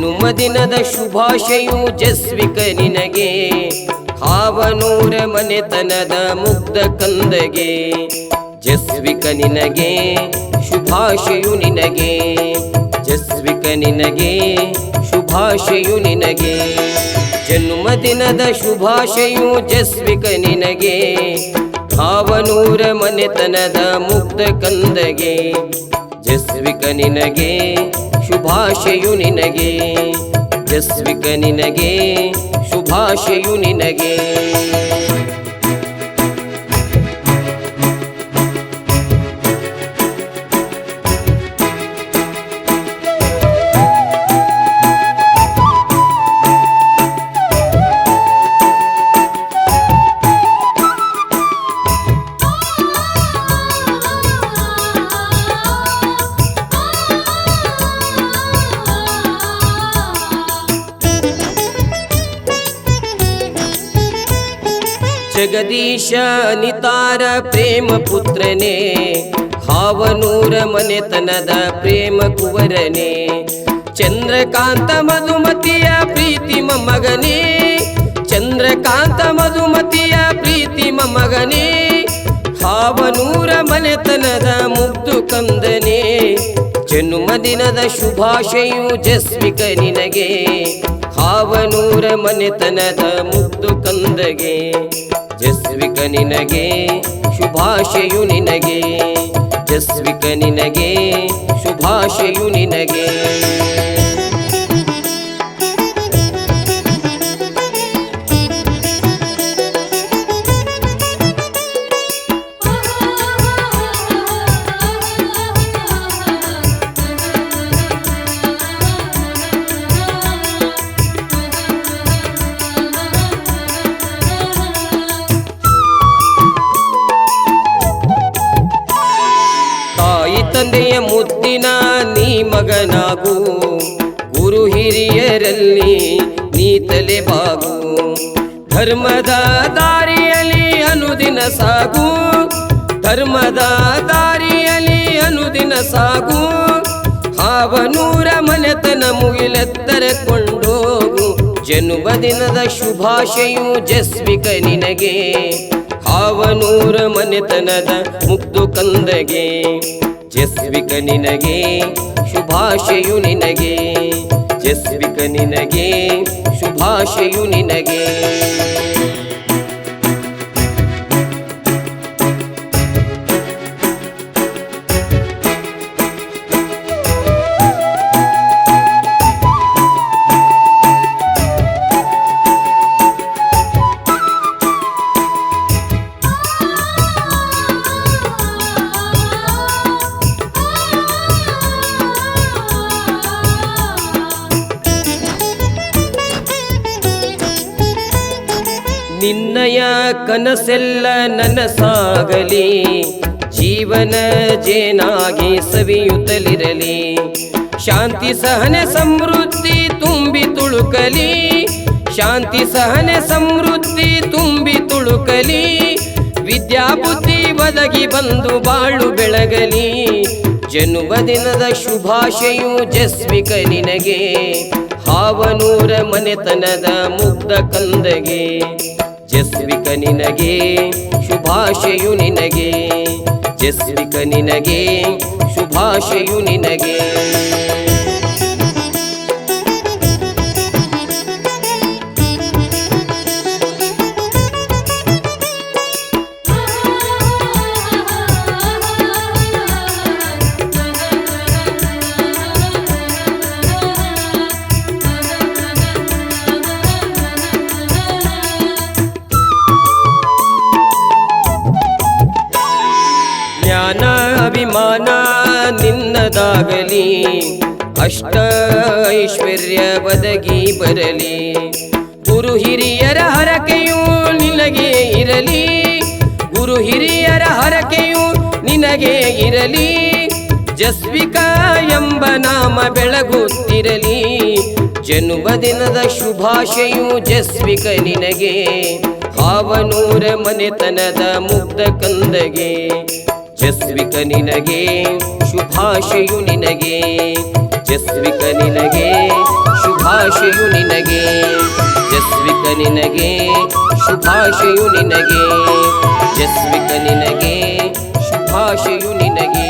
ಜನುಮದಿನದ ಶುಭಾಶಯು ಜಸ್ವಿಕ ನಿನಗೆ, ಹಾವನೂರ ಮನೆತನದ ಮುಗ್ಧ ಕಂದಗೆ. ಜಸ್ವಿಕ ನಿನಗೆ ಶುಭಾಶಯು ನಿನಗೆ, ಜಸ್ವಿಕ ನಿನಗೆ ಶುಭಾಶಯು ನಿನಗೆ. ಜನ್ಮದಿನದ ಶುಭಾಶಯು ಜಸ್ವಿಕ ನಿನಗೆ, ಹಾವನೂರ ಮನೆತನದ ಮುಗ್ಧ ಕಂದಗೆ. ಜಸ್ವಿಕ ನಿನಗೆ ಶುಭಾಶಯು ನಿನಗೆ, ಜಸ್ವಿಕ ನಿನಗೆ ಶುಭಾಶಯು ನಿನಗೆ. ಜಗದೀಶ ನಿತಾರ ಪ್ರೇಮ ಪುತ್ರನೇ, ಹಾವನೂರ ಮನೆತನದ ಪ್ರೇಮ ಕುವರನೇ. ಚಂದ್ರಕಾಂತ ಮಧುಮತಿಯ ಪ್ರೀತಿ ಮೊಮ್ಮಗನೇ, ಚಂದ್ರಕಾಂತ ಮಧುಮತಿಯ ಪ್ರೀತಿ ಮೊಮ್ಮಗನೇ. ಹಾವನೂರ ಮನೆತನದ ಮುಗ್ಧ ಕಂದನೇ, ಜನ್ಮದಿನದ ಶುಭಾಶಯು ಜಸ್ವಿಕ ನಿನಗೆ, ಹಾವನೂರ ಮನೆತನದ ಮುಗ್ಧ ಕಂದಗೆ. ಜಸ್ವಿಕ ನಿನಗೆ ಶುಭಾಶಯು ನಿನಗೆ, ಜಸ್ವಿಕ ನಿನಗೆ ಶುಭಾಶಯು ನಿನಗೆ. ತಂದೆಯ ಮುದ್ದಿನ ನೀ ಮಗನಾಗು, ಗುರು ಹಿರಿಯರಲ್ಲಿ ನೀ ತಲೆಬಾಗು. ಧರ್ಮದ ದಾರಿಯಲ್ಲಿ ಅನುದಿನ ಸಾಗು, ಧರ್ಮದ ದಾರಿಯಲ್ಲಿ ಅನುದಿನ ಸಾಗು. ಹಾವನೂರ ಮನೆತನ ಮುಗಿಲೆತ್ತರ ಕೊಂಡೋಗು. ಜನ್ಮದಿನದ ಶುಭಾಶಯು ಜಸ್ವಿಕ ನಿನಗೆ, ಹಾವನೂರ ಮನೆತನದ ಮುಗ್ಧ ಕಂದಗೆ. ಜಸ್ವಿಕ ನಿನಗೆ ಶುಭಾಶಯು ನಿನಗೆ, ಜಸ್ವಿಕ ನಿನಗೆ ಶುಭಾಶಯು ನಿನಗೆ. ನಿನ್ನಯ ಕನಸೆಲ್ಲ ನನಸಾಗಲಿ, ಜೀವನ ಜೇನಾಗಿ ಸವಿಯುತ್ತಲಿರಲಿ. ಶಾಂತಿ ಸಹನೆ ಸಮೃದ್ಧಿ ತುಂಬಿ ತುಳುಕಲಿ, ಶಾಂತಿ ಸಹನೆ ಸಮೃದ್ಧಿ ತುಂಬಿ ತುಳುಕಲಿ. ವಿದ್ಯಾಬುದ್ಧಿ ಒದಗಿ ಬಂದು ಬಾಳು ಬೆಳಗಲಿ. ಜನ್ಮದಿನದ ಶುಭಾಶಯು ಜಸ್ವಿಕ ನಿನಗೆ, ಹಾವನೂರ ಮನೆತನದ ಮುಗ್ಧ ಕಂದಗೆ. ಜಸ್ವಿಕ ನಿನಗೆ ಶುಭಾಶಯು ನಿನಗೆ, ಜಸ್ವಿಕ ನಿನಗೆ ಶುಭಾಶಯು ನಿನಗೆ. ಜ್ಞಾನ ಅಭಿಮಾನ ನಿನ್ನದಾಗಲಿ, ಅಷ್ಟ ಐಶ್ವರ್ಯ ಒದಗಿ ಬರಲಿ. ಗುರು ಹಿರಿಯರ ಹರಕೆಯು ನಿನಗೆ ಇರಲಿ, ಗುರು ಹಿರಿಯರ ಹರಕೆಯು ನಿನಗೆ ಇರಲಿ. ಜಸ್ವಿಕ ಎಂಬ ನಾಮ ಬೆಳಗುತ್ತಿರಲಿ. ಜನ್ಮದಿನದ ಶುಭಾಶಯು ಜಸ್ವಿಕ ನಿನಗೆ, ಹಾವನೂರ ಮನೆತನದ ಮುಗ್ಧ ಕಂದಗೆ. ಜಸ್ವಿಕ ನಿನಗೆ ಶುಭಾಶಯು ನಿನಗೆ, ಜಸ್ವಿಕ ನಿನಗೆ ಶುಭ ಶುಭಾಶಯು ನಿನಗೆ ಜಸ್ವಿಕ ನಿನಗೆ ಶುಭಾಶಯು ನಿನಗೆ ಜಸ್ವಿಕ ನಿನಗೆ ಶುಭಾಶಯು ನಿನಗೆ